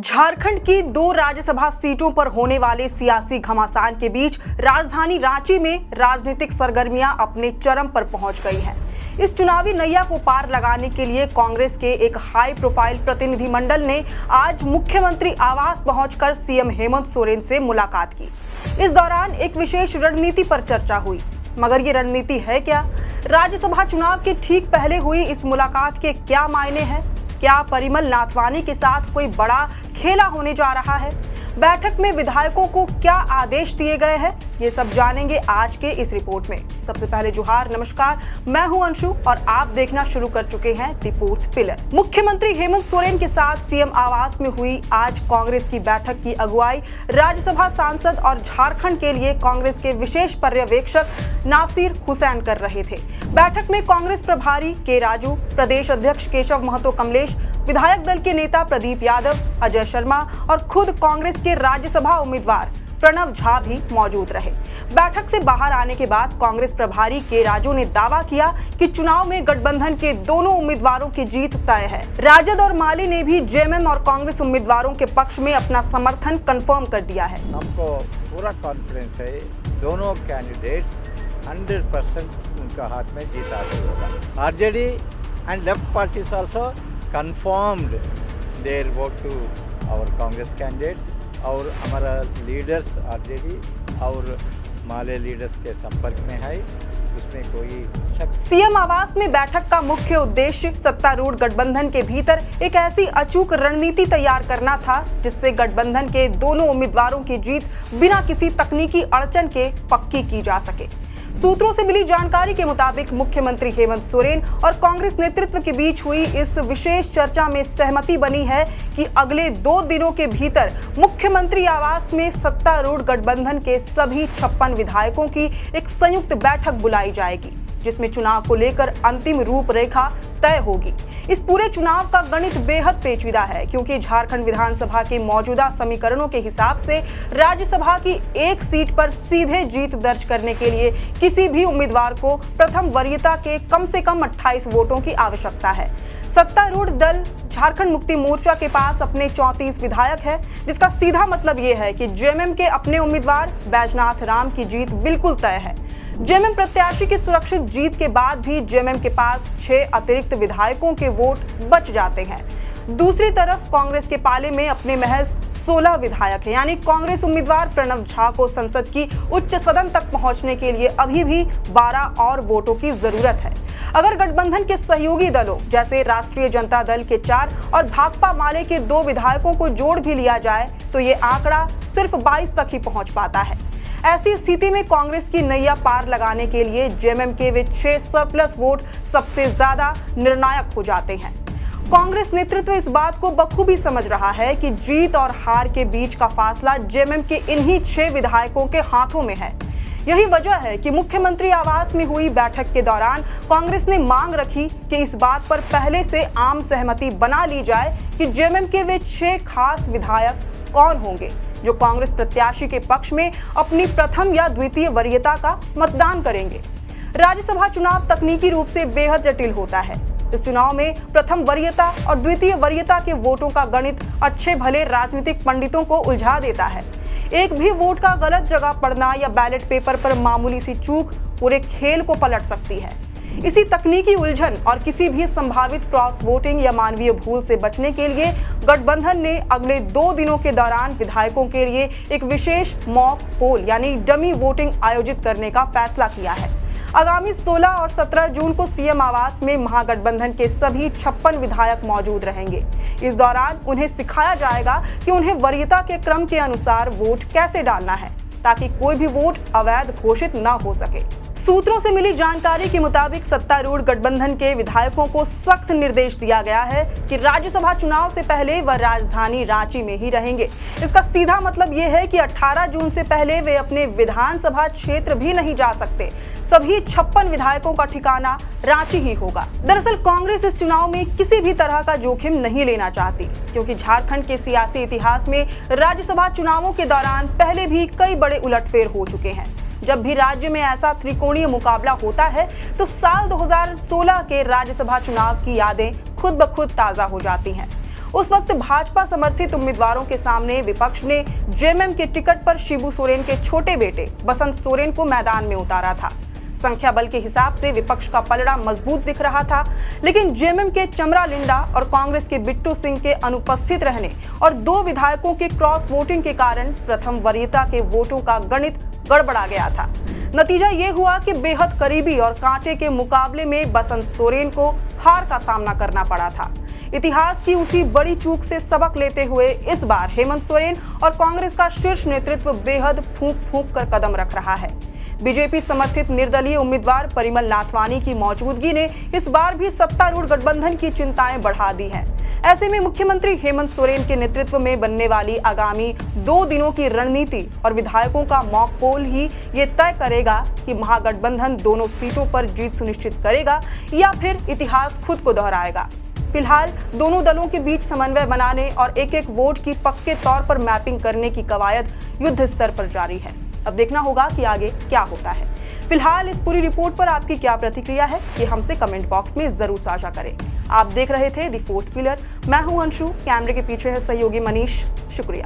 झारखंड की 2 राज्यसभा सीटों पर होने वाले सियासी घमासान के बीच राजधानी रांची में राजनीतिक सरगर्मियां अपने चरम पर पहुंच गई हैं। इस चुनावी नैया को पार लगाने के लिए कांग्रेस के एक हाई प्रोफाइल प्रतिनिधिमंडल ने आज मुख्यमंत्री आवास पहुंचकर सीएम हेमंत सोरेन से मुलाकात की। इस दौरान एक विशेष रणनीति पर चर्चा हुई, मगर ये रणनीति है क्या? राज्यसभा चुनाव के ठीक पहले हुई इस मुलाकात के क्या मायने हैं? क्या परिमल नाथवानी के साथ कोई बड़ा खेला होने जा रहा है? बैठक में विधायकों को क्या आदेश दिए गए हैं? ये सब जानेंगे आज के इस रिपोर्ट में। सबसे पहले जोहार, नमस्कार, मैं हूं अंशु और आप देखना शुरू कर चुके हैं द फोर्थ पिलर। मुख्यमंत्री हेमंत सोरेन के साथ सीएम आवास में हुई आज कांग्रेस की बैठक की अगुवाई राज्यसभा सांसद और झारखंड के लिए कांग्रेस के विशेष पर्यवेक्षक नासिर हुसैन कर रहे थे। बैठक में कांग्रेस प्रभारी के राजू, प्रदेश अध्यक्ष केशव महतो कमलेश, विधायक दल के नेता प्रदीप यादव, अजय शर्मा और खुद कांग्रेस के राज्यसभा उम्मीदवार प्रणव झा भी मौजूद रहे। बैठक से बाहर आने के बाद कांग्रेस प्रभारी के राजू ने दावा किया कि चुनाव में गठबंधन के दोनों उम्मीदवारों की जीत तय है। राजद और माले ने भी जेएमएम और कांग्रेस उम्मीदवारों के पक्ष में अपना समर्थन कंफर्म कर दिया है। हमको पूरा कॉन्फिडेंस है, दोनों कैंडिडेट्स 100% उनका हाथ में जीत हासिल होगा। RJD and left parties also confirmed their vote to our Congress candidates और हमारा लीडर्स आरजेडी और माले लीडर्स के संपर्क में है, उसमें कोई शक। सीएम आवास में बैठक का मुख्य उद्देश्य सत्तारूढ़ गठबंधन के भीतर एक ऐसी अचूक रणनीति तैयार करना था जिससे गठबंधन के दोनों उम्मीदवारों की जीत बिना किसी तकनीकी अड़चन के पक्की की जा सके। सूत्रों से मिली जानकारी के मुताबिक मुख्यमंत्री हेमंत सोरेन और कांग्रेस नेतृत्व के बीच हुई इस विशेष चर्चा में सहमति बनी है कि अगले 2 दिनों के भीतर मुख्यमंत्री आवास में सत्तारूढ़ गठबंधन के सभी 56 विधायकों की एक संयुक्त बैठक बुलाई जाएगी, जिसमें चुनाव को लेकर अंतिम रूपरेखा तय होगी। इस पूरे चुनाव का गणित बेहद पेचीदा है, क्योंकि झारखंड विधानसभा के मौजूदा समीकरणों के हिसाब से राज्यसभा की एक सीट पर सीधे जीत दर्ज करने के लिए किसी भी उम्मीदवार को प्रथम वरीयता के कम से कम 28 वोटों की आवश्यकता है। सत्तारूढ़ दल झारखंड मुक्ति मोर्चा के पास अपने 34 विधायक है, जिसका सीधा मतलब ये है कि जेएमएम के अपने उम्मीदवार बैजनाथ राम की जीत बिल्कुल तय है। जेएमएम प्रत्याशी की सुरक्षित जीत के बाद भी जेएमएम के पास 6 अतिरिक्त विधायकों के वोट बच जाते हैं। दूसरी तरफ कांग्रेस के पाले में अपने महज 16 विधायक हैं, यानी कांग्रेस उम्मीदवार प्रणव झा को संसद की उच्च सदन तक पहुंचने के लिए अभी भी 12 और वोटों की जरूरत है। अगर गठबंधन के सहयोगी दलों जैसे राष्ट्रीय जनता दल के 4 और भाकपा माले के 2 विधायकों को जोड़ भी लिया जाए तो ये आंकड़ा सिर्फ 22 तक ही पहुंच पाता है। ऐसी स्थिति में कांग्रेस की नैया पार लगाने के लिए जेएमएम के वे 6 सरप्लस वोट सबसे ज्यादा निर्णायक हो जाते हैं। कांग्रेस नेतृत्व इस बात को बखूबी समझ रहा है कि जीत और हार के बीच का फासला जेएमएम के इन्हीं 6 विधायकों के हाथों में है। यही वजह है कि मुख्यमंत्री आवास में हुई बैठक के दौरान कांग्रेस ने मांग रखी कि इस बात पर पहले से आम सहमति बना ली जाए कि जेएमएम के वे 6 खास विधायक कौन होंगे जो कांग्रेस प्रत्याशी के पक्ष में अपनी प्रथम या द्वितीय वरीयता का मतदान करेंगे। राज्यसभा चुनाव तकनीकी रूप से बेहद जटिल होता है। इस चुनाव में प्रथम वरीयता और द्वितीय वरीयता के वोटों का गणित अच्छे भले राजनीतिक पंडितों को उलझा देता है। एक भी वोट का गलत जगह पड़ना या बैलेट पेपर पर मामूली सी चूक पूरे खेल को पलट सकती है। इसी तकनीकी उलझन और किसी भी संभावित क्रॉस वोटिंग या मानवीय भूल से बचने के लिए गठबंधन ने अगले 2 दिनों के दौरान विधायकों के लिए एक विशेष मॉक पोल यानी डमी वोटिंग आयोजित करने का फैसला किया है। आगामी 16 और 17 जून को सीएम आवास में महागठबंधन के सभी 56 विधायक मौजूद रहेंगे। इस दौरान उन्हें सिखाया जाएगा कि उन्हें वरीयता के क्रम के अनुसार वोट कैसे डालना है, ताकि कोई भी वोट अवैध घोषित न हो सके। सूत्रों से मिली जानकारी के मुताबिक सत्तारूढ़ गठबंधन के विधायकों को सख्त निर्देश दिया गया है कि राज्यसभा चुनाव से पहले वह राजधानी रांची में ही रहेंगे। इसका सीधा मतलब ये है कि 18 जून से पहले वे अपने विधानसभा क्षेत्र भी नहीं जा सकते। सभी 56 विधायकों का ठिकाना रांची ही होगा। दरअसल कांग्रेस इस चुनाव में किसी भी तरह का जोखिम नहीं लेना चाहती, क्योंकि झारखंड के सियासी इतिहास में राज्यसभा चुनावों के दौरान पहले भी कई बड़े उलटफेर हो चुके हैं। जब भी राज्य में ऐसा त्रिकोणीय मुकाबला होता है तो साल 2016 के राज्यसभा चुनाव की यादें खुद ब खुद ताजा हो जाती हैं। उस वक्त भाजपा समर्थित उम्मीदवारों के सामने विपक्ष ने जेएमएम के टिकट पर शिबू सोरेन के छोटे बेटे बसंत सोरेन को मैदान में उतारा था। संख्या बल के हिसाब से विपक्ष का पलड़ा मजबूत दिख रहा था, लेकिन जेएमएम के चमरा लिंडा और कांग्रेस के बिट्टू सिंह के अनुपस्थित रहने और 2 विधायकों के क्रॉस वोटिंग के कारण प्रथम वरीयता के वोटों का गणित गड़बड़ा गया था। नतीजा ये हुआ कि बेहद करीबी और कांटे के मुकाबले में बसंत सोरेन को हार का सामना करना पड़ा था। इतिहास की उसी बड़ी चूक से सबक लेते हुए इस बार हेमंत सोरेन और कांग्रेस का शीर्ष नेतृत्व बेहद फूंक कर कदम रख रहा है। बीजेपी समर्थित निर्दलीय उम्मीदवार परिमल नाथवानी की मौजूदगी ने इस बार भी सत्तारूढ़ गठबंधन की चिंताएं बढ़ा दी हैं। ऐसे में मुख्यमंत्री हेमंत सोरेन के नेतृत्व में बनने वाली आगामी 2 दिनों की रणनीति और विधायकों का मॉक पोल ही ये तय करेगा कि महागठबंधन दोनों सीटों पर जीत सुनिश्चित करेगा या फिर इतिहास खुद को दोहराएगा। फिलहाल दोनों दलों के बीच समन्वय बनाने और एक वोट की पक्के तौर पर मैपिंग करने की कवायद युद्ध स्तर पर जारी है। अब देखना होगा कि आगे क्या होता है। फिलहाल इस पूरी रिपोर्ट पर आपकी क्या प्रतिक्रिया है, ये हमसे कमेंट बॉक्स में जरूर साझा करें। आप देख रहे थे द फोर्थ पिलर। मैं हूं अंशु, कैमरे के पीछे है सहयोगी मनीष। शुक्रिया।